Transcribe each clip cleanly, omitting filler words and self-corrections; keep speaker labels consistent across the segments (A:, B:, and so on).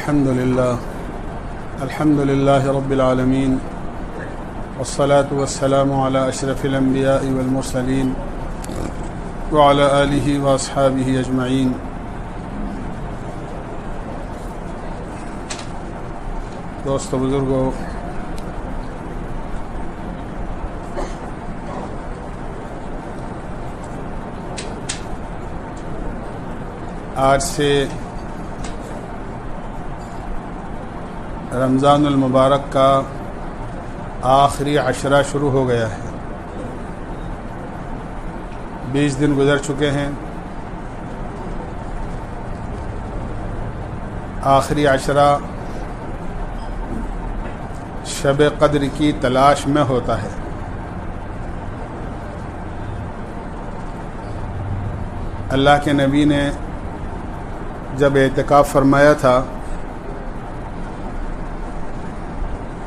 A: الحمد لله رب العالمين والصلاة والسلام على أشرف الأنبياء والمرسلين وعلى آله وأصحابه أجمعين. دوست بزرگو، آج سے رمضان المبارک کا آخری عشرہ شروع ہو گیا ہے. 20 دن گزر چکے ہیں. آخری عشرہ شب قدر کی تلاش میں ہوتا ہے. اللہ کے نبی نے جب اعتکاف فرمایا تھا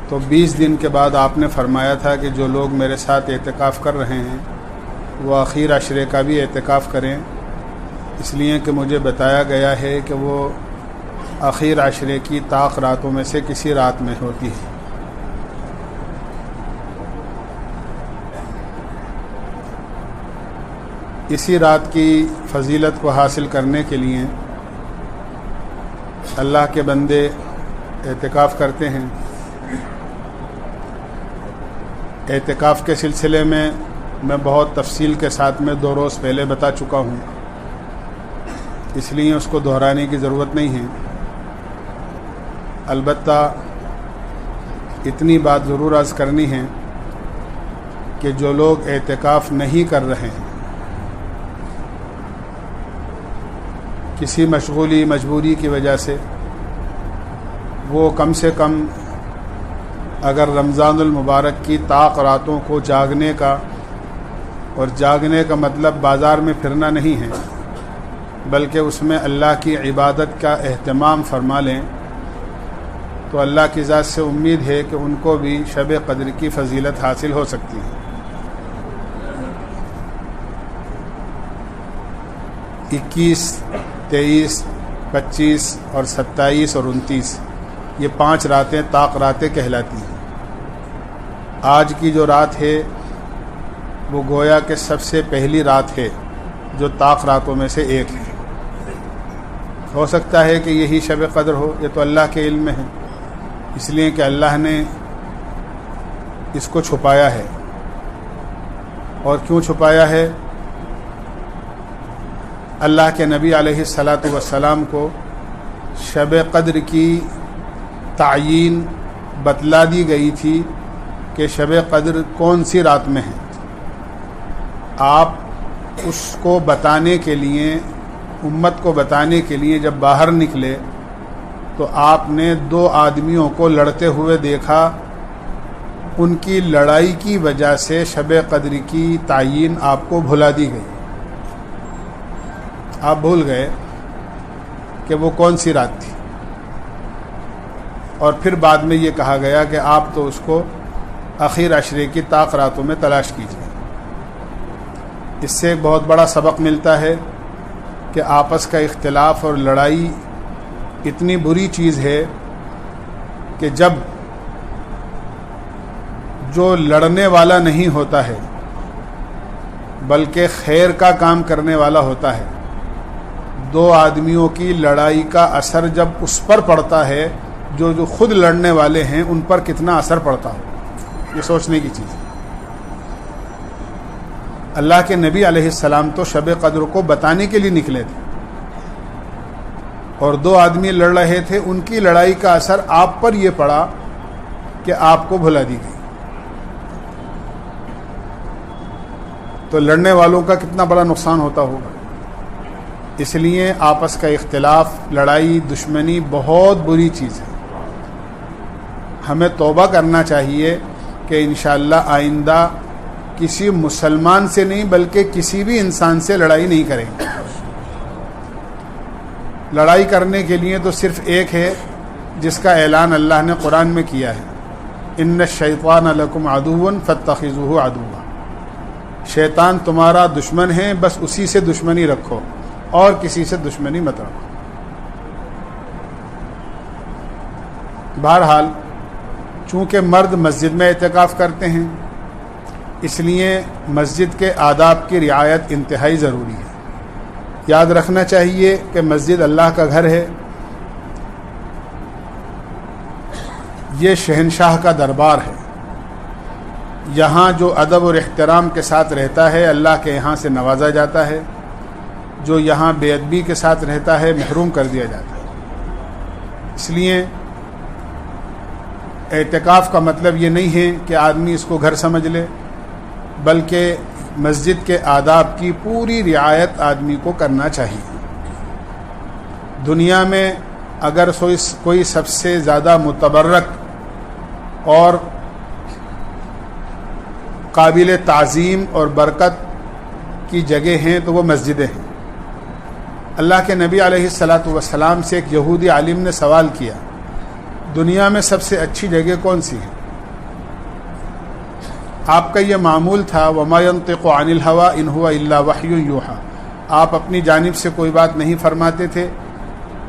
A: تو 20 دن کے بعد آپ نے فرمایا تھا کہ جو لوگ میرے ساتھ اعتکاف کر رہے ہیں وہ آخر عشرے کا بھی اعتکاف کریں، اس لیے کہ مجھے بتایا گیا ہے کہ وہ آخر عشرے کی طاق راتوں میں سے کسی رات میں ہوتی ہے. اسی رات کی فضیلت کو حاصل کرنے کے لیے اللہ کے بندے اعتکاف کرتے ہیں. اعتکاف کے سلسلے میں میں بہت تفصیل کے ساتھ میں 2 روز پہلے بتا چکا ہوں، اس لیے اس کو دہرانے کی ضرورت نہیں ہے. البتہ اتنی بات ضرور عرض کرنی ہے کہ جو لوگ اعتکاف نہیں کر رہے ہیں، کسی مجبوری کی وجہ سے، وہ کم سے کم اگر رمضان المبارک کی طاق راتوں کو جاگنے کا، اور جاگنے کا مطلب بازار میں پھرنا نہیں ہے بلکہ اس میں اللہ کی عبادت کا اہتمام فرما لیں، تو اللہ کی ذات سے امید ہے کہ ان کو بھی شب قدر کی فضیلت حاصل ہو سکتی ہے. 21، 23، 25 اور 27 اور 29 یہ 5 راتیں طاق راتیں کہلاتی ہیں. آج کی جو رات ہے وہ گویا کہ سب سے پہلی رات ہے جو طاق راتوں میں سے ایک ہے. ہو سکتا ہے کہ یہی شب قدر ہو، یہ تو اللہ کے علم میں ہے، اس لیے کہ اللہ نے اس کو چھپایا ہے. اور کیوں چھپایا ہے؟ اللہ کے نبی علیہ الصلاۃ والسلام کو شب قدر کی تعیین بتلا دی گئی تھی کہ شب قدر کون سی رات میں ہے. آپ اس کو بتانے کے لیے، امت کو بتانے کے لیے جب باہر نکلے تو آپ نے 2 آدمیوں کو لڑتے ہوئے دیکھا. ان کی لڑائی کی وجہ سے شب قدر کی تعیین آپ کو بھلا دی گئی. آپ بھول گئے کہ وہ کون سی رات تھی، اور پھر بعد میں یہ کہا گیا کہ آپ تو اس کو آخر عشرے کی طاق راتوں میں تلاش کیجیے. اس سے ایک بہت بڑا سبق ملتا ہے کہ آپس کا اختلاف اور لڑائی اتنی بری چیز ہے کہ جب جو لڑنے والا نہیں ہوتا ہے بلکہ خیر کا کام کرنے والا ہوتا ہے، 2 آدمیوں کی لڑائی کا اثر جب اس پر پڑتا ہے جو خود لڑنے والے ہیں، ان پر کتنا اثر پڑتا ہو، یہ سوچنے کی چیز ہے. اللہ کے نبی علیہ السلام تو شب قدر کو بتانے کے لیے نکلے تھے، اور 2 آدمی لڑ رہے تھے، ان کی لڑائی کا اثر آپ پر یہ پڑا کہ آپ کو بھلا دی گئی. تو لڑنے والوں کا کتنا بڑا نقصان ہوتا ہوگا. اس لیے آپس کا اختلاف، لڑائی، دشمنی بہت بری چیز ہے. ہمیں توبہ کرنا چاہیے کہ انشاءاللہ آئندہ کسی مسلمان سے نہیں بلکہ کسی بھی انسان سے لڑائی نہیں کریں گے. لڑائی کرنے کے لیے تو صرف ایک ہے جس کا اعلان اللہ نے قرآن میں کیا ہے، ان الشیطان لکم عدو فاتخذوہ عدوا. شیطان تمہارا دشمن ہے، بس اسی سے دشمنی رکھو اور کسی سے دشمنی مت رکھو. بہرحال چونکہ مرد مسجد میں اعتکاف کرتے ہیں اس لیے مسجد کے آداب کی رعایت انتہائی ضروری ہے۔ یاد رکھنا چاہیے کہ مسجد اللہ کا گھر ہے، یہ شہنشاہ کا دربار ہے، یہاں جو ادب اور احترام کے ساتھ رہتا ہے اللہ کے یہاں سے نوازا جاتا ہے، جو یہاں بے ادبی کے ساتھ رہتا ہے محروم کر دیا جاتا ہے۔ اس لیے اعتکاف کا مطلب یہ نہیں ہے کہ آدمی اس کو گھر سمجھ لے، بلکہ مسجد کے آداب کی پوری رعایت آدمی کو کرنا چاہیے۔ دنیا میں اگر کوئی سب سے زیادہ متبرک اور قابل تعظیم اور برکت کی جگہ ہیں تو وہ مسجدیں ہیں۔ اللہ کے نبی علیہ السلام سے ایک یہودی عالم نے سوال کیا، دنیا میں سب سے اچھی جگہ کون سی ہے؟ آپ کا یہ معمول تھا وَمَا يَنطِقُ عَنِ الْهَوَىٰ إِنْ هُوَ إِلَّا وَحْيٌ يُوحَىٰ، آپ اپنی جانب سے کوئی بات نہیں فرماتے تھے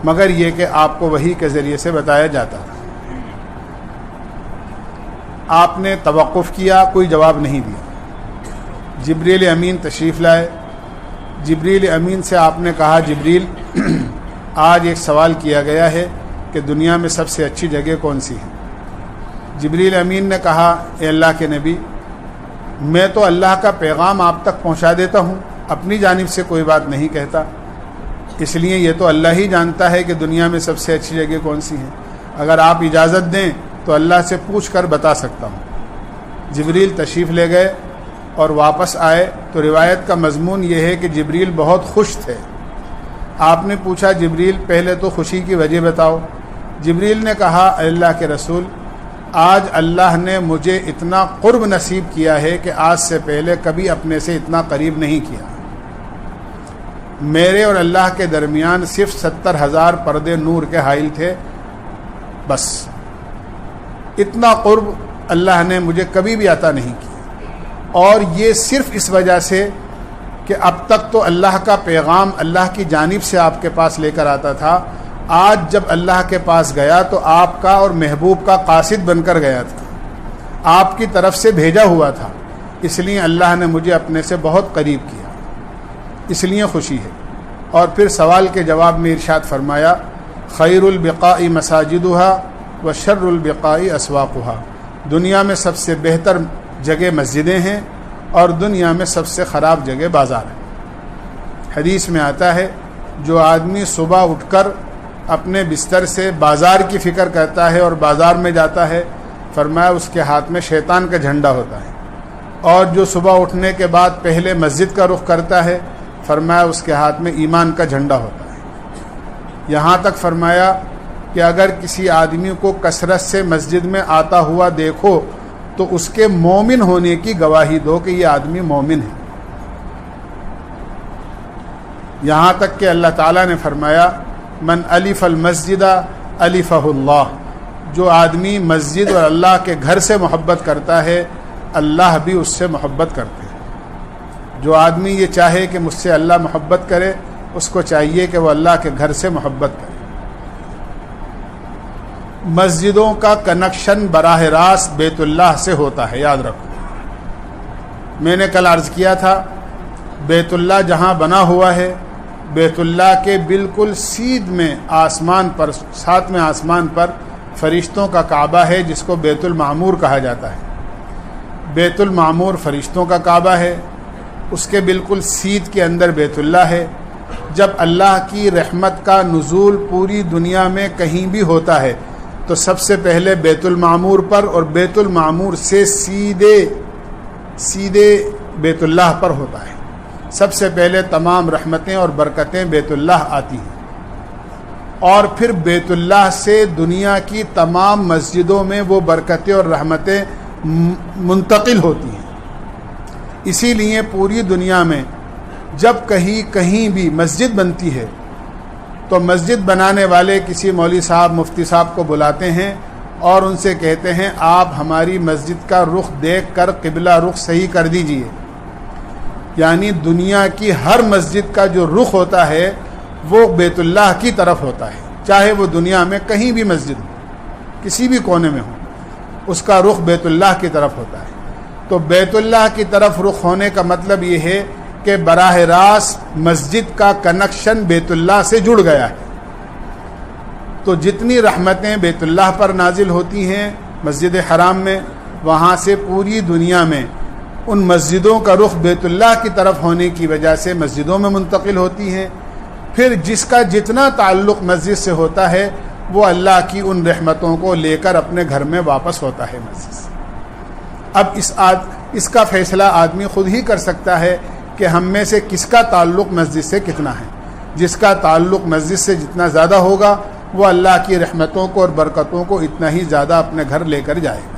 A: مگر یہ کہ آپ کو وحی کے ذریعے سے بتایا جاتا تھا۔ آپ نے توقف کیا، کوئی جواب نہیں دیا۔ جبریل امین تشریف لائے، جبریل امین سے آپ نے کہا جبریل آج ایک سوال کیا گیا ہے کہ دنیا میں سب سے اچھی جگہ کون سی ہے؟ جبریل امین نے کہا اے اللہ کے نبی، میں تو اللہ کا پیغام آپ تک پہنچا دیتا ہوں، اپنی جانب سے کوئی بات نہیں کہتا، اس لیے یہ تو اللہ ہی جانتا ہے کہ دنیا میں سب سے اچھی جگہ کون سی ہے، اگر آپ اجازت دیں تو اللہ سے پوچھ کر بتا سکتا ہوں۔ جبریل تشریف لے گئے اور واپس آئے تو روایت کا مضمون یہ ہے کہ جبریل بہت خوش تھے۔ آپ نے پوچھا جبریل پہلے تو خوشی کی وجہ بتاؤ۔ جبریل نے کہا اے اللہ کے رسول، آج اللہ نے مجھے اتنا قرب نصیب کیا ہے کہ آج سے پہلے کبھی اپنے سے اتنا قریب نہیں کیا۔ میرے اور اللہ کے درمیان صرف 70,000 پردے نور کے حائل تھے، بس اتنا قرب اللہ نے مجھے کبھی بھی عطا نہیں کیا، اور یہ صرف اس وجہ سے کہ اب تک تو اللہ کا پیغام اللہ کی جانب سے آپ کے پاس لے کر آتا تھا، آج جب اللہ کے پاس گیا تو آپ کا اور محبوب کا قاصد بن کر گیا تھا، آپ کی طرف سے بھیجا ہوا تھا، اس لیے اللہ نے مجھے اپنے سے بہت قریب کیا، اس لیے خوشی ہے۔ اور پھر سوال کے جواب میں ارشاد فرمایا خیر البقاء مساجدها وشر البقاء اسواقها، دنیا میں سب سے بہتر جگہ مسجدیں ہیں اور دنیا میں سب سے خراب جگہ بازار ہے۔ حدیث میں آتا ہے جو آدمی صبح اٹھ کر اپنے بستر سے بازار کی فکر کرتا ہے اور بازار میں جاتا ہے، فرمایا اس کے ہاتھ میں شیطان کا جھنڈا ہوتا ہے، اور جو صبح اٹھنے کے بعد پہلے مسجد کا رخ کرتا ہے، فرمایا اس کے ہاتھ میں ایمان کا جھنڈا ہوتا ہے۔ یہاں تک فرمایا کہ اگر کسی آدمی کو کثرت سے مسجد میں آتا ہوا دیکھو تو اس کے مومن ہونے کی گواہی دو کہ یہ آدمی مومن ہے۔ یہاں تک کہ اللہ تعالیٰ نے فرمایا من الف المسجد الفہ اللہ، جو آدمی مسجد اور اللہ کے گھر سے محبت کرتا ہے اللہ بھی اس سے محبت کرتے ہیں۔ جو آدمی یہ چاہے کہ مجھ سے اللہ محبت کرے، اس کو چاہیے کہ وہ اللہ کے گھر سے محبت کرے۔ مسجدوں کا کنیکشن براہ راست بیت اللہ سے ہوتا ہے، یاد رکھو۔ میں نے کل عرض کیا تھا بیت اللہ جہاں بنا ہوا ہے، بیت اللہ کے بالکل سیدھ میں آسمان پر، 7ویں آسمان پر فرشتوں کا کعبہ ہے جس کو بیت المعمور کہا جاتا ہے۔ بیت المعمور فرشتوں کا کعبہ ہے، اس کے بالکل سیدھ کے اندر بیت اللہ ہے۔ جب اللہ کی رحمت کا نزول پوری دنیا میں کہیں بھی ہوتا ہے تو سب سے پہلے بیت المعمور پر، اور بیت المعمور سے سیدھے بیت اللہ پر ہوتا ہے۔ سب سے پہلے تمام رحمتیں اور برکتیں بیت اللہ آتی ہیں، اور پھر بیت اللہ سے دنیا کی تمام مسجدوں میں وہ برکتیں اور رحمتیں منتقل ہوتی ہیں۔ اسی لیے پوری دنیا میں جب کہیں بھی مسجد بنتی ہے تو مسجد بنانے والے کسی مولوی صاحب، مفتی صاحب کو بلاتے ہیں اور ان سے کہتے ہیں آپ ہماری مسجد کا رخ دیکھ کر قبلہ رخ صحیح کر دیجئے۔ یعنی دنیا کی ہر مسجد کا جو رخ ہوتا ہے وہ بیت اللہ کی طرف ہوتا ہے، چاہے وہ دنیا میں کہیں بھی مسجد ہو، کسی بھی کونے میں ہوں، اس کا رخ بیت اللہ کی طرف ہوتا ہے۔ تو بیت اللہ کی طرف رخ ہونے کا مطلب یہ ہے کہ براہ راست مسجد کا کنیکشن بیت اللہ سے جڑ گیا ہے۔ تو جتنی رحمتیں بیت اللہ پر نازل ہوتی ہیں مسجد حرام میں، وہاں سے پوری دنیا میں ان مسجدوں کا رخ بیت اللہ کی طرف ہونے کی وجہ سے مسجدوں میں منتقل ہوتی ہیں۔ پھر جس کا جتنا تعلق مسجد سے ہوتا ہے وہ اللہ کی ان رحمتوں کو لے کر اپنے گھر میں واپس ہوتا ہے مسجد سے۔ اب اس کا فیصلہ آدمی خود ہی کر سکتا ہے کہ ہم میں سے کس کا تعلق مسجد سے کتنا ہے۔ جس کا تعلق مسجد سے جتنا زیادہ ہوگا وہ اللہ کی رحمتوں کو اور برکتوں کو اتنا ہی زیادہ اپنے گھر لے کر جائے گا۔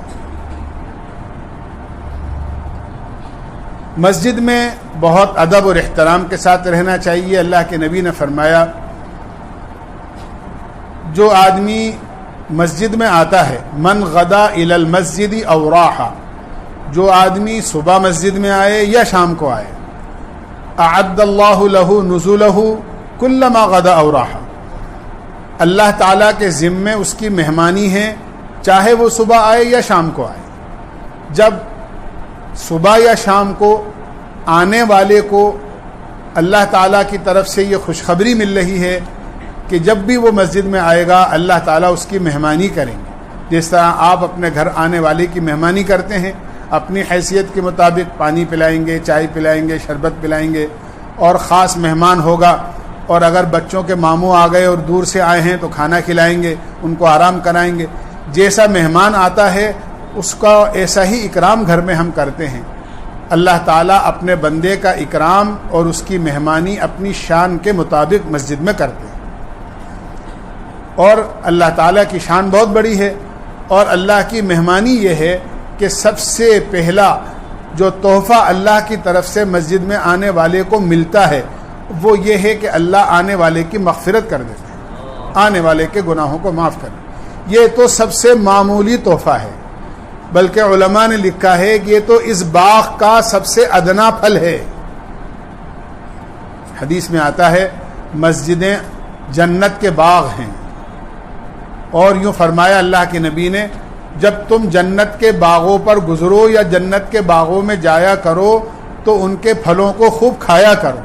A: مسجد میں بہت ادب اور احترام کے ساتھ رہنا چاہیے۔ اللہ کے نبی نے فرمایا جو آدمی مسجد میں آتا ہے، من غدا الی المسجد او راح، جو آدمی صبح مسجد میں آئے یا شام کو آئے، اعد اللہ له نزلہ کلما غدا او راح، اللہ تعالیٰ کے ذمے اس کی مہمانی ہے چاہے وہ صبح آئے یا شام کو آئے۔ جب صبح یا شام کو آنے والے کو اللہ تعالیٰ کی طرف سے یہ خوشخبری مل رہی ہے کہ جب بھی وہ مسجد میں آئے گا اللہ تعالیٰ اس کی مہمانی کریں گے، جس طرح آپ اپنے گھر آنے والے کی مہمانی کرتے ہیں، اپنی حیثیت کے مطابق پانی پلائیں گے، چائے پلائیں گے، شربت پلائیں گے، اور خاص مہمان ہوگا، اور اگر بچوں کے ماموں آ گئے اور دور سے آئے ہیں تو کھانا کھلائیں گے، ان کو آرام کرائیں گے۔ جیسا مہمان آتا ہے اس کا ایسا ہی اکرام گھر میں ہم کرتے ہیں۔ اللہ تعالیٰ اپنے بندے کا اکرام اور اس کی مہمانی اپنی شان کے مطابق مسجد میں کرتے ہیں، اور اللہ تعالیٰ کی شان بہت بڑی ہے، اور اللہ کی مہمانی یہ ہے کہ سب سے پہلا جو تحفہ اللہ کی طرف سے مسجد میں آنے والے کو ملتا ہے وہ یہ ہے کہ اللہ آنے والے کی مغفرت کر دیتے ہیں، آنے والے کے گناہوں کو معاف کر دیتے۔ یہ تو سب سے معمولی تحفہ ہے، بلکہ علماء نے لکھا ہے کہ یہ تو اس باغ کا سب سے ادنا پھل ہے۔ حدیث میں آتا ہے مسجدیں جنت کے باغ ہیں، اور یوں فرمایا اللہ کے نبی نے جب تم جنت کے باغوں پر گزرو یا جنت کے باغوں میں جایا کرو تو ان کے پھلوں کو خوب کھایا کرو۔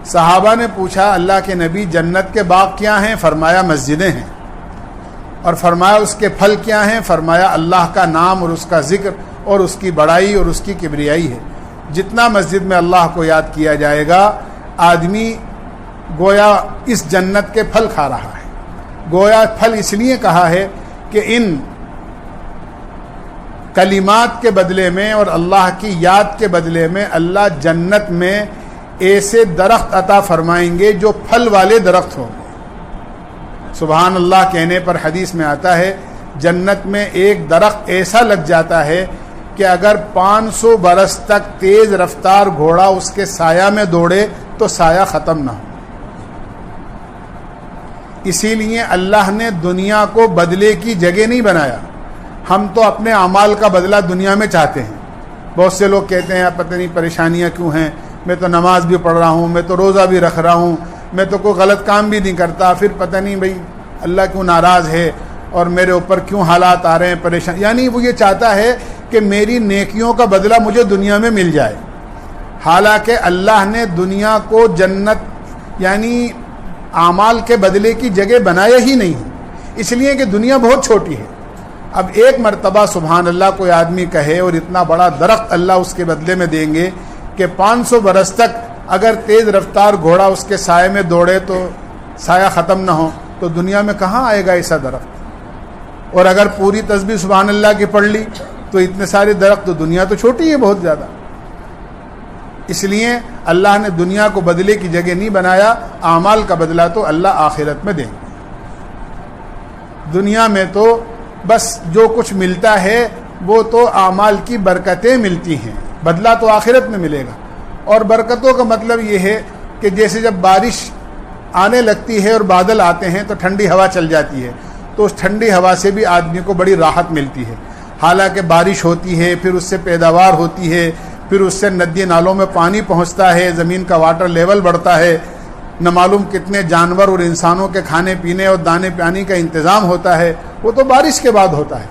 A: صحابہ نے پوچھا اللہ کے نبی جنت کے باغ کیا ہیں؟ فرمایا مسجدیں ہیں۔ اور فرمایا اس کے پھل کیا ہیں؟ فرمایا اللہ کا نام اور اس کا ذکر اور اس کی بڑائی اور اس کی کبریائی ہے۔ جتنا مسجد میں اللہ کو یاد کیا جائے گا آدمی گویا اس جنت کے پھل کھا رہا ہے۔ گویا پھل اس لیے کہا ہے کہ ان کلمات کے بدلے میں اور اللہ کی یاد کے بدلے میں اللہ جنت میں ایسے درخت عطا فرمائیں گے جو پھل والے درخت ہوں گے۔ سبحان اللہ کہنے پر حدیث میں آتا ہے جنت میں ایک درخت ایسا لگ جاتا ہے کہ اگر 500 برس تک تیز رفتار گھوڑا اس کے سایہ میں دوڑے تو سایہ ختم نہ ہو۔ اسی لیے اللہ نے دنیا کو بدلے کی جگہ نہیں بنایا۔ ہم تو اپنے اعمال کا بدلہ دنیا میں چاہتے ہیں۔ بہت سے لوگ کہتے ہیں پتہ نہیں پریشانیاں کیوں ہیں، میں تو نماز بھی پڑھ رہا ہوں، میں تو روزہ بھی رکھ رہا ہوں، میں تو کوئی غلط کام بھی نہیں کرتا، پھر پتہ نہیں بھئی اللہ کیوں ناراض ہے اور میرے اوپر کیوں حالات آ رہے ہیں پریشان۔ یعنی وہ یہ چاہتا ہے کہ میری نیکیوں کا بدلہ مجھے دنیا میں مل جائے، حالانکہ اللہ نے دنیا کو جنت یعنی اعمال کے بدلے کی جگہ بنایا ہی نہیں ہے، اس لیے کہ دنیا بہت چھوٹی ہے۔ اب ایک مرتبہ سبحان اللہ کوئی آدمی کہے اور اتنا بڑا درخت اللہ اس کے بدلے میں دیں گے کہ 500 برس تک اگر تیز رفتار گھوڑا اس کے سائے میں دوڑے تو سایہ ختم نہ ہو، تو دنیا میں کہاں آئے گا ایسا درخت؟ اور اگر پوری تسبیح سبحان اللہ کی پڑھ لی تو اتنے سارے درخت، تو دنیا تو چھوٹی ہے بہت زیادہ۔ اس لیے اللہ نے دنیا کو بدلے کی جگہ نہیں بنایا، اعمال کا بدلہ تو اللہ آخرت میں دیں گے۔ دنیا میں تو بس جو کچھ ملتا ہے وہ تو اعمال کی برکتیں ملتی ہیں، بدلہ تو آخرت میں ملے گا۔ اور برکتوں کا مطلب یہ ہے کہ جیسے جب بارش آنے لگتی ہے اور بادل آتے ہیں تو ٹھنڈی ہوا چل جاتی ہے، تو اس ٹھنڈی ہوا سے بھی آدمی کو بڑی راحت ملتی ہے۔ حالانکہ بارش ہوتی ہے، پھر اس سے پیداوار ہوتی ہے، پھر اس سے ندی نالوں میں پانی پہنچتا ہے، زمین کا واٹر لیول بڑھتا ہے، نہ معلوم کتنے جانور اور انسانوں کے کھانے پینے اور دانے پانی کا انتظام ہوتا ہے، وہ تو بارش کے بعد ہوتا ہے.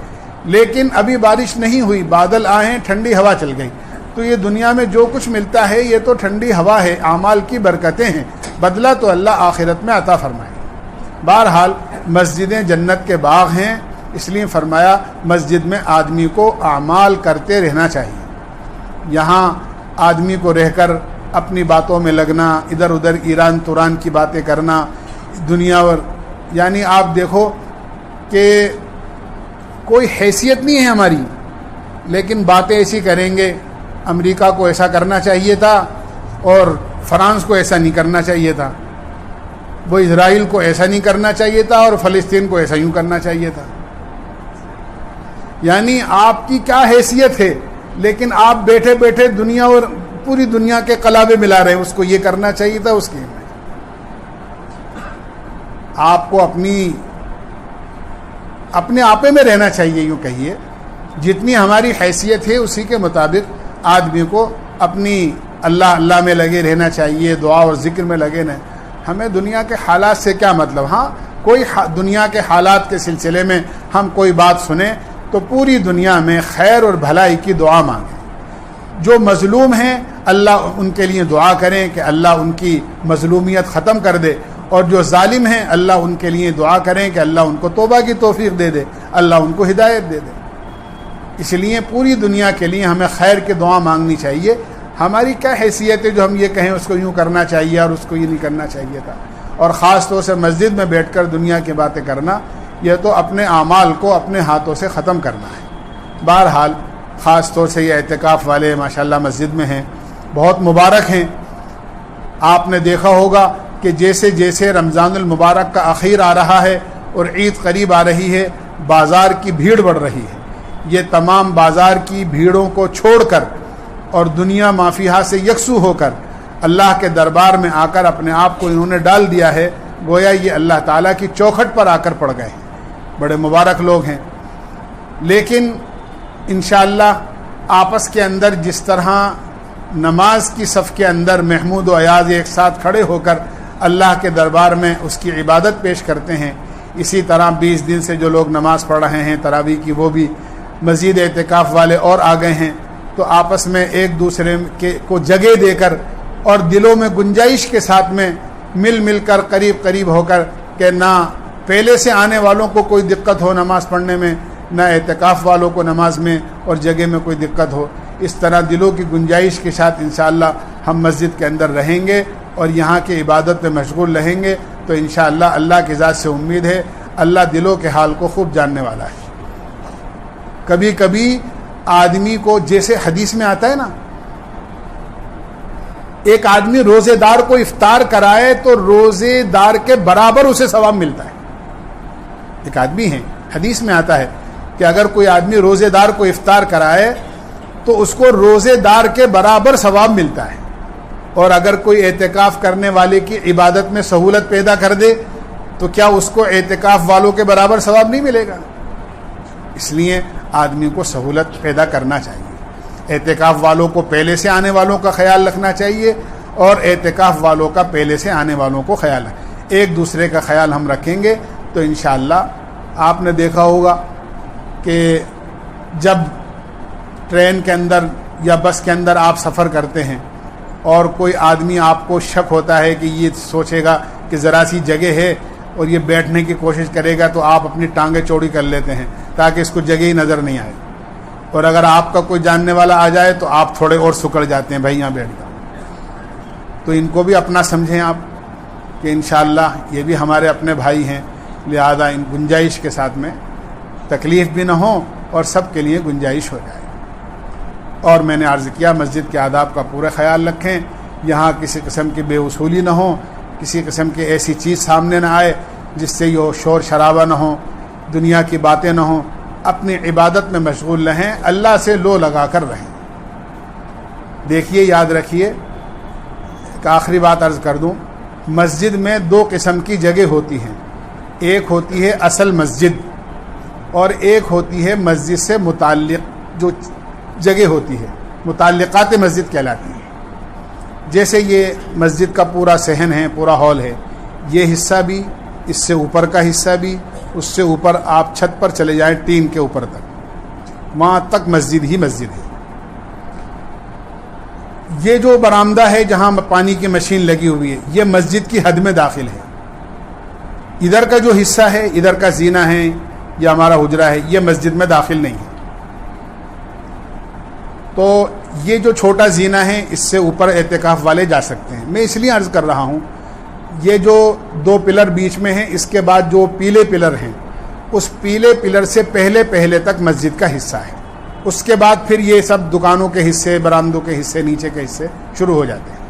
A: لیکن ابھی بارش نہیں ہوئی, بادل آئے ہیں, ٹھنڈی ہوا چل گئی, تو یہ دنیا میں جو کچھ ملتا ہے یہ تو ٹھنڈی ہوا ہے, اعمال کی برکتیں ہیں, بدلہ تو اللہ آخرت میں عطا فرمائے. بہرحال مسجدیں جنت کے باغ ہیں, اس لیے فرمایا مسجد میں آدمی کو اعمال کرتے رہنا چاہیے. یہاں آدمی کو رہ کر اپنی باتوں میں لگنا, ادھر ادھر ایران توران کی باتیں کرنا, دنیا یعنی آپ دیکھو کہ کوئی حیثیت نہیں ہے ہماری, لیکن باتیں ایسی کریں گے, امریکہ کو ایسا کرنا چاہیے تھا اور فرانس کو ایسا نہیں کرنا چاہیے تھا, وہ اسرائیل کو ایسا نہیں کرنا چاہیے تھا اور فلسطین کو ایسا یوں کرنا چاہیے تھا. یعنی آپ کی کیا حیثیت ہے, لیکن آپ بیٹھے بیٹھے دنیا اور پوری دنیا کے قلابے ملا رہے ہیں, اس کو یہ کرنا چاہیے تھا, اس کی. آپ کو اپنے آپے میں رہنا چاہیے, یوں کہیے جتنی ہماری حیثیت ہے اسی کے مطابق آدمی کو اپنی اللہ میں لگے رہنا چاہیے, دعا اور ذکر میں لگے رہیں. ہمیں دنیا کے حالات سے کیا مطلب. ہاں کوئی دنیا کے حالات کے سلسلے میں ہم کوئی بات سنیں تو پوری دنیا میں خیر اور بھلائی کی دعا مانگیں. جو مظلوم ہیں اللہ ان کے لیے دعا کریں کہ اللہ ان کی مظلومیت ختم کر دے, اور جو ظالم ہیں اللہ ان کے لیے دعا کریں کہ اللہ ان کو توبہ کی توفیق دے دے, اللہ ان کو ہدایت دے دے. اس لیے پوری دنیا کے لیے ہمیں خیر کی دعا مانگنی چاہیے. ہماری کیا حیثیت ہے جو ہم یہ کہیں اس کو یوں کرنا چاہیے اور اس کو یہ نہیں کرنا چاہیے تھا. اور خاص طور سے مسجد میں بیٹھ کر دنیا کی باتیں کرنا, یہ تو اپنے اعمال کو اپنے ہاتھوں سے ختم کرنا ہے. بہرحال خاص طور سے یہ اعتکاف والے ماشاءاللہ مسجد میں ہیں, بہت مبارک ہیں. آپ نے دیکھا ہوگا کہ جیسے جیسے رمضان المبارک کا اخیر آ رہا ہے اور عید قریب آ رہی ہے, بازار کی بھیڑ بڑھ رہی ہے. یہ تمام بازار کی بھیڑوں کو چھوڑ کر اور دنیا مافیہا سے یکسو ہو کر اللہ کے دربار میں آ کر اپنے آپ کو انہوں نے ڈال دیا ہے, گویا یہ اللہ تعالیٰ کی چوکھٹ پر آ کر پڑ گئے ہیں. بڑے مبارک لوگ ہیں. لیکن انشاءاللہ آپس کے اندر جس طرح نماز کی صف کے اندر محمود و ایاز ایک ساتھ کھڑے ہو کر اللہ کے دربار میں اس کی عبادت پیش کرتے ہیں, اسی طرح 20 دن سے جو لوگ نماز پڑھ رہے ہیں تراویح کی, وہ بھی مزید اعتکاف والے اور آ گئے ہیں. تو آپس میں ایک دوسرے کو جگہ دے کر اور دلوں میں گنجائش کے ساتھ میں مل کر قریب ہو کر کہ نہ پہلے سے آنے والوں کو کوئی دقت ہو نماز پڑھنے میں, نہ اعتکاف والوں کو نماز میں اور جگہ میں کوئی دقت ہو. اس طرح دلوں کی گنجائش کے ساتھ انشاءاللہ ہم مسجد کے اندر رہیں گے اور یہاں کی عبادت میں مشغول رہیں گے. تو انشاءاللہ اللہ کی ذات سے امید ہے, اللہ دلوں کے حال کو خوب جاننے والا ہے. کبھی کبھی آدمی کو جیسے حدیث میں آتا ہے نا, ایک آدمی روزے دار کو افطار کرائے تو روزے دار کے برابر اسے ثواب ملتا ہے. ایک آدمی ہے, حدیث میں آتا ہے کہ اگر کوئی آدمی روزے دار کو افطار کرائے تو اس کو روزے دار کے برابر ثواب ملتا ہے, اور اگر کوئی اعتکاف کرنے والے کی عبادت میں سہولت پیدا کر دے تو کیا اس کو اعتکاف والوں کے برابر ثواب نہیں ملے گا؟ اس لیے آدمی کو سہولت پیدا کرنا چاہیے. اعتکاف والوں کو پہلے سے آنے والوں کا خیال رکھنا چاہیے اور اعتکاف والوں کا پہلے سے آنے والوں کو خیال رکھنا. ایک دوسرے کا خیال ہم رکھیں گے تو انشاءاللہ آپ نے دیکھا ہوگا کہ جب ٹرین کے اندر یا بس کے اندر آپ سفر کرتے ہیں اور کوئی آدمی آپ کو شک ہوتا ہے کہ یہ سوچے گا کہ ذرا سی جگہ ہے اور یہ بیٹھنے کی کوشش کرے گا, تو آپ اپنی ٹانگیں چوڑی کر لیتے ہیں تاکہ اس کو جگہ ہی نظر نہیں آئے. اور اگر آپ کا کوئی جاننے والا آ جائے تو آپ تھوڑے اور سکڑ جاتے ہیں, بھائی یہاں بیٹھ جاؤ. تو ان کو بھی اپنا سمجھیں آپ کہ انشاءاللہ یہ بھی ہمارے اپنے بھائی ہیں, لہذا ان گنجائش کے ساتھ میں تکلیف بھی نہ ہو اور سب کے لیے گنجائش ہو جائے. اور میں نے عرض کیا مسجد کے آداب کا پورا خیال رکھیں, یہاں کسی قسم کی بے اصولی نہ ہو, کسی قسم کی ایسی چیز سامنے نہ آئے جس سے یہ شور شرابہ نہ ہو, دنیا کی باتیں نہ ہوں. اپنی عبادت میں مشغول رہیں, اللہ سے لو لگا کر رہیں. دیکھیے, یاد رکھیے, ایک آخری بات عرض کر دوں, مسجد میں 2 قسم کی جگہ ہوتی ہیں. ایک ہوتی ہے اصل مسجد اور ایک ہوتی ہے مسجد سے متعلق جو جگہ ہوتی ہے, متعلقات مسجد کہلاتی ہیں. جیسے یہ مسجد کا پورا صحن ہے, پورا ہال ہے, یہ حصہ بھی, اس سے اوپر کا حصہ بھی اس سے اوپر آپ چھت پر چلے جائیں ٹین کے اوپر تک، وہاں تک مسجد ہی مسجد ہے۔ یہ جو برآمدہ ہے جہاں پانی کی مشین لگی ہوئی ہے، یہ مسجد کی حد میں داخل ہے۔ ادھر کا جو حصہ ہے، ادھر کا زینہ ہے یا ہمارا حجرہ ہے، یہ مسجد میں داخل نہیں ہے۔ تو یہ جو چھوٹا زینہ ہے، اس سے اوپر اعتکاف والے جا سکتے ہیں۔ میں اس لیے عرض کر رہا ہوں، یہ جو 2 پلر بیچ میں ہیں، اس کے بعد جو پیلے پلر ہیں، اس پیلے پلر سے پہلے تک مسجد کا حصہ ہے۔ اس کے بعد پھر یہ سب دکانوں کے حصے، برآمدوں کے حصے، نیچے کے حصے شروع ہو جاتے ہیں۔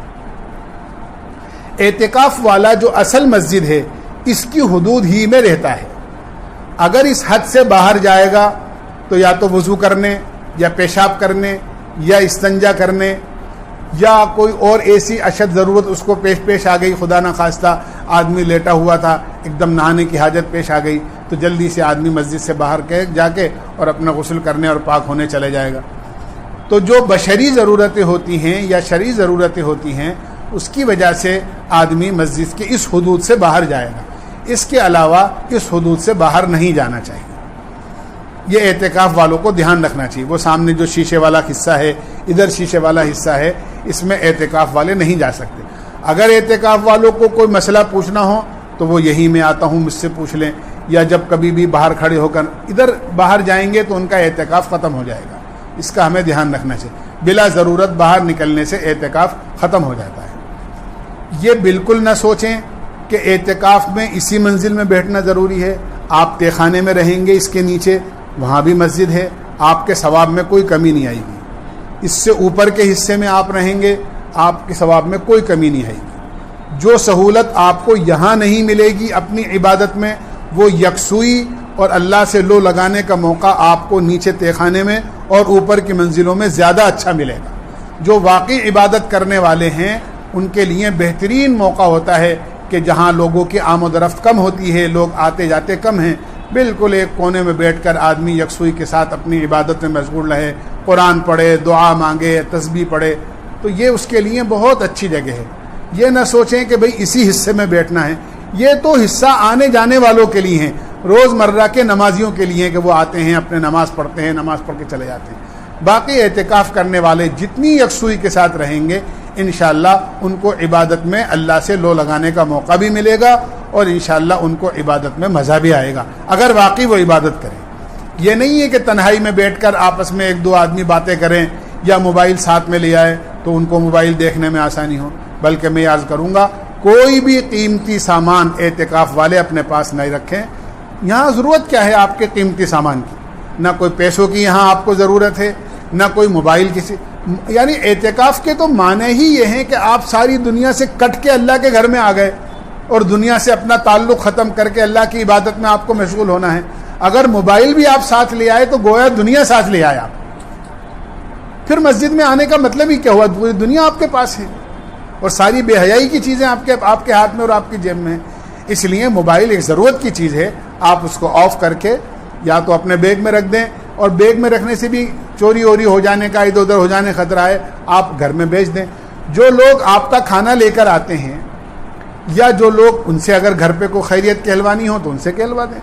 A: اعتکاف والا جو اصل مسجد ہے، اس کی حدود ہی میں رہتا ہے۔ اگر اس حد سے باہر جائے گا تو یا تو وضو کرنے یا پیشاب کرنے یا استنجا کرنے یا کوئی اور ایسی اشد ضرورت اس کو پیش آ گئی، خدا نخواستہ آدمی لیٹا ہوا تھا، ایک دم نہانے کی حاجت پیش آ گئی، تو جلدی سے آدمی مسجد سے باہر جا کے اور اپنا غسل کرنے اور پاک ہونے چلے جائے گا۔ تو جو بشری ضرورتیں ہوتی ہیں یا شرعی ضرورتیں ہوتی ہیں، اس کی وجہ سے آدمی مسجد کے اس حدود سے باہر جائے گا، اس کے علاوہ اس حدود سے باہر نہیں جانا چاہیے۔ یہ اعتکاف والوں کو دھیان رکھنا چاہیے۔ وہ سامنے جو شیشے والا حصہ ہے، ادھر شیشے والا حصہ ہے، اس میں اعتکاف والے نہیں جا سکتے۔ اگر اعتکاف والوں کو کوئی مسئلہ پوچھنا ہو تو وہ یہی میں آتا ہوں مجھ سے پوچھ لیں، یا جب کبھی بھی باہر کھڑے ہو کر ادھر باہر جائیں گے تو ان کا اعتکاف ختم ہو جائے گا۔ اس کا ہمیں دھیان رکھنا چاہیے۔ بلا ضرورت باہر نکلنے سے اعتکاف ختم ہو جاتا ہے۔ یہ بالکل نہ سوچیں کہ اعتکاف میں اسی منزل میں بیٹھنا ضروری ہے۔ آپ تہ خانے میں رہیں گے، اس کے نیچے وہاں بھی مسجد ہے، آپ کے ثواب میں کوئی کمی نہیں آئے گی۔ اس سے اوپر کے حصے میں آپ رہیں گے، آپ کے ثواب میں کوئی کمی نہیں آئے گی۔ جو سہولت آپ کو یہاں نہیں ملے گی اپنی عبادت میں، وہ یکسوئی اور اللہ سے لو لگانے کا موقع آپ کو نیچے تہ خانے میں اور اوپر کی منزلوں میں زیادہ اچھا ملے گا۔ جو واقعی عبادت کرنے والے ہیں ان کے لیے بہترین موقع ہوتا ہے کہ جہاں لوگوں کی آمد و رفت کم ہوتی ہے، لوگ آتے جاتے کم ہیں، بالکل ایک کونے میں بیٹھ کر آدمی یکسوئی کے ساتھ اپنی عبادت میں مشغول رہے، قرآن پڑھے، دعا مانگے، تسبیح پڑھے، تو یہ اس کے لیے بہت اچھی جگہ ہے۔ یہ نہ سوچیں کہ بھئی اسی حصے میں بیٹھنا ہے، یہ تو حصہ آنے جانے والوں کے لیے ہیں، روز مرہ کے نمازیوں کے لیے کہ وہ آتے ہیں، اپنے نماز پڑھتے ہیں، نماز پڑھ کے چلے جاتے ہیں۔ باقی اعتکاف کرنے والے جتنی یکسوئی کے ساتھ رہیں گے، انشاءاللہ ان کو عبادت میں اللہ سے لو لگانے کا موقع بھی ملے گا اور انشاءاللہ ان کو عبادت میں مزہ بھی آئے گا، اگر واقعی وہ عبادت کریں۔ یہ نہیں ہے کہ تنہائی میں بیٹھ کر آپس میں 1-2 آدمی باتیں کریں یا موبائل ساتھ میں لے آئے تو ان کو موبائل دیکھنے میں آسانی ہو، بلکہ میں عرض کروں گا کوئی بھی قیمتی سامان اعتکاف والے اپنے پاس نہیں رکھیں۔ یہاں ضرورت کیا ہے آپ کے قیمتی سامان کی؟ نہ کوئی پیسوں کی یہاں آپ کو ضرورت ہے، نہ کوئی موبائل کسی، یعنی اعتکاف کے تو معنی ہی یہ ہیں کہ آپ ساری دنیا سے کٹ کے اللہ کے گھر میں آ گئے اور دنیا سے اپنا تعلق ختم کر کے اللہ کی عبادت میں آپ کو مشغول ہونا ہے۔ اگر موبائل بھی آپ ساتھ لے آئے تو گویا دنیا ساتھ لے آئے آپ، پھر مسجد میں آنے کا مطلب ہی کیا ہوا؟ پوری دنیا آپ کے پاس ہے اور ساری بے حیائی کی چیزیں آپ کے ہاتھ میں اور آپ کی جیب میں ہیں۔ اس لیے موبائل ایک ضرورت کی چیز ہے، آپ اس کو آف کر کے یا تو اپنے بیگ میں رکھ دیں، اور بیگ میں رکھنے سے بھی چوری ووری ہو جانے کا، ادھر ادھر ہو جانے خطرہ ہے، آپ گھر میں بیچ دیں۔ جو لوگ آپ کا کھانا لے کر آتے ہیں یا جو لوگ ان سے اگر گھر پہ کوئی خیریت کہلوانی ہو تو ان سے کہلوا دیں،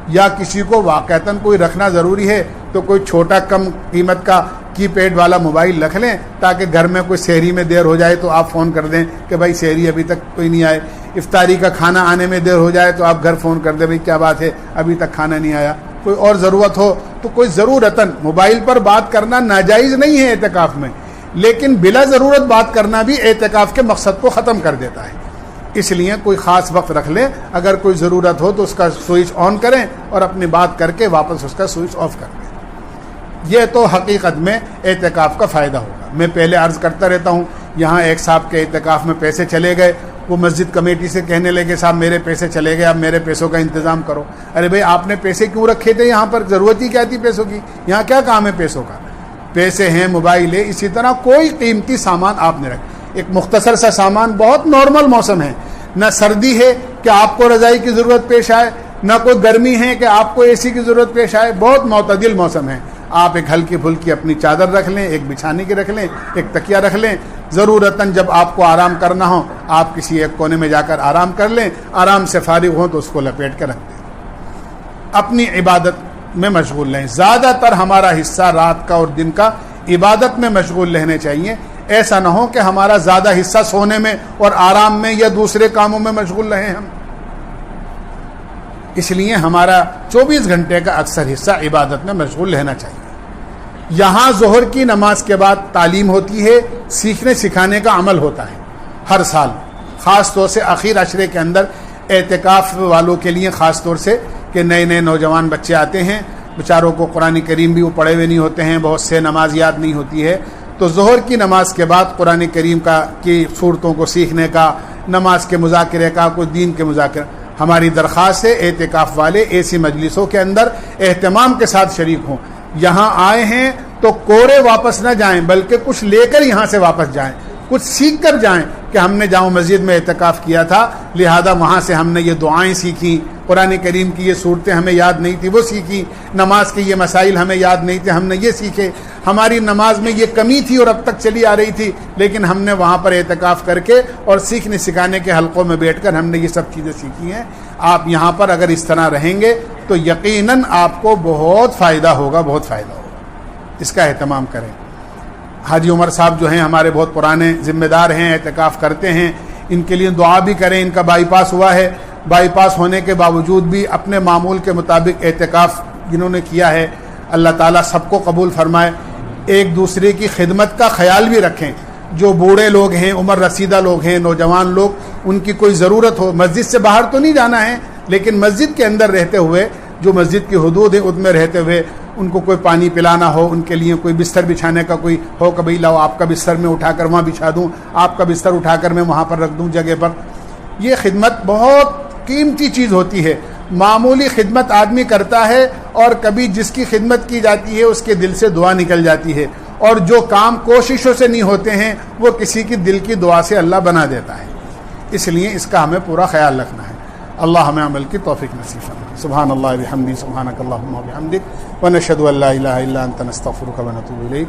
A: یا کسی کو واقعتاً کوئی رکھنا ضروری ہے تو کوئی چھوٹا کم قیمت کا کی پیڈ والا موبائل رکھ لیں تاکہ گھر میں کوئی سحری میں دیر ہو جائے تو آپ فون کر دیں کہ بھائی سحری ابھی تک کوئی نہیں آئے، افطاری کا کھانا آنے میں دیر ہو جائے تو آپ گھر فون کر دیں بھائی کیا بات ہے ابھی تک کھانا نہیں آیا۔ کوئی اور ضرورت ہو تو کوئی ضرورتاً موبائل پر بات کرنا ناجائز نہیں ہے اعتکاف میں، لیکن بلا ضرورت بات کرنا بھی اعتکاف کے مقصد کو ختم کر دیتا ہے۔ اس لیے کوئی خاص وقت رکھ لیں، اگر کوئی ضرورت ہو تو اس کا سوئچ آن کریں اور اپنی بات کر کے واپس اس کا سوئچ آف کر دیں۔ یہ تو حقیقت میں اعتکاف کا فائدہ ہوگا۔ میں پہلے عرض کرتا رہتا ہوں، یہاں ایک صاحب کے اعتکاف میں پیسے چلے گئے، وہ مسجد کمیٹی سے کہنے لگے صاحب میرے پیسے چلے گئے، اب میرے پیسوں کا انتظام کرو۔ ارے بھائی آپ نے پیسے کیوں رکھے تھے یہاں پر؟ ضرورت ہی کیا تھی پیسوں کی؟ یہاں کیا کام ہے پیسوں کا؟ پیسے ہیں، موبائل ہے، اسی طرح کوئی قیمتی سامان آپ نے رکھے۔ ایک مختصر سا سامان، بہت نارمل موسم ہے، نہ سردی ہے کہ آپ کو رضائی کی ضرورت پیش آئے، نہ کوئی گرمی ہے کہ آپ کو اے سی کی ضرورت پیش آئے، بہت معتدل موسم ہے۔ آپ ایک ہلکی پھلکی اپنی چادر رکھ لیں، ایک بچھانے کی رکھ لیں، ایک تکیہ رکھ لیں، ضرورتاً جب آپ کو آرام کرنا ہو آپ کسی ایک کونے میں جا کر آرام کر لیں، آرام سے فارغ ہوں تو اس کو لپیٹ کے رکھ دیں۔ اپنی عبادت میں مشغول رہیں. زیادہ تر ہمارا حصہ رات کا اور دن کا عبادت میں مشغول رہنے چاہیے. ایسا نہ ہو کہ ہمارا زیادہ حصہ سونے میں اور آرام میں یا دوسرے کاموں میں مشغول رہیں ہم. اس لیے ہمارا 24 گھنٹے کا اکثر حصہ عبادت میں مشغول رہنا چاہیے. یہاں ظہر کی نماز کے بعد تعلیم ہوتی ہے, سیکھنے سکھانے کا عمل ہوتا ہے ہر سال, خاص طور سے آخر عشرے کے اندر اعتکاف والوں کے لیے, خاص طور سے کہ نئے نئے نوجوان بچے آتے ہیں, بیچاروں کو قرآن کریم بھی وہ پڑھے ہوئے نہیں ہوتے ہیں, بہت سے نماز یاد نہیں ہوتی ہے, تو ظہر کی نماز کے بعد قرآن کریم کی صورتوں کو سیکھنے کا, نماز کے مذاکرے کا, کوئی دین کے مذاکرہ. ہماری درخواست ہے اعتکاف والے ایسی مجلسوں کے اندر اہتمام کے ساتھ شریک ہوں. یہاں آئے ہیں تو کورے واپس نہ جائیں, بلکہ کچھ لے کر یہاں سے واپس جائیں, کچھ سیکھ کر جائیں کہ ہم نے جامع مسجد میں اعتکاف کیا تھا, لہذا وہاں سے ہم نے یہ دعائیں سیکھیں, قرآن کریم کی یہ صورتیں ہمیں یاد نہیں تھی وہ سیکھی, نماز کے یہ مسائل ہمیں یاد نہیں تھے ہم نے یہ سیکھے, ہماری نماز میں یہ کمی تھی اور اب تک چلی آ رہی تھی, لیکن ہم نے وہاں پر اعتکاف کر کے اور سیکھنے سکھانے کے حلقوں میں بیٹھ کر ہم نے یہ سب چیزیں سیکھی ہیں. آپ یہاں پر اگر اس طرح رہیں گے تو یقیناً آپ کو بہت فائدہ ہوگا, بہت فائدہ ہوگا. اس کا اہتمام کریں. حاجی عمر صاحب جو ہیں ہمارے بہت پرانے ذمہ دار ہیں, اعتکاف کرتے ہیں, ان کے لیے دعا بھی کریں. ان کا بائی پاس ہوا ہے, بائی پاس ہونے کے باوجود بھی اپنے معمول کے مطابق اعتکاف جنہوں نے کیا ہے, اللہ تعالیٰ سب کو قبول فرمائے. ایک دوسرے کی خدمت کا خیال بھی رکھیں. جو بوڑھے لوگ ہیں, عمر رسیدہ لوگ ہیں, نوجوان لوگ, ان کی کوئی ضرورت ہو, مسجد سے باہر تو نہیں جانا ہے, لیکن مسجد کے اندر رہتے ہوئے, جو مسجد کی حدود ہے ان میں رہتے ہوئے, ان کو کوئی پانی پلانا ہو, ان کے لیے کوئی بستر بچھانے کا کوئی ہو کہ بھائی لاؤ آپ کا بستر میں اٹھا کر وہاں بچھا دوں, آپ کا بستر اٹھا کر میں وہاں پر رکھ دوں جگہ پر. یہ خدمت بہت قیمتی چیز ہوتی ہے. معمولی خدمت آدمی کرتا ہے اور کبھی جس کی خدمت کی جاتی ہے اس کے دل سے دعا نکل جاتی ہے, اور جو کام کوششوں سے نہیں ہوتے ہیں وہ کسی کی دل کی دعا سے اللہ بنا دیتا ہے. اس لیے اس کا ہمیں پورا خیال رکھنا ہے. اللہ ہمیں عمل کی توفیق نصیب فرمائے. سبحان اللہ بحمدہ, سبحانک اللہم و بحمدک, ونشہد ان لا الہ الا انت نستغفرک ونتوب الیک.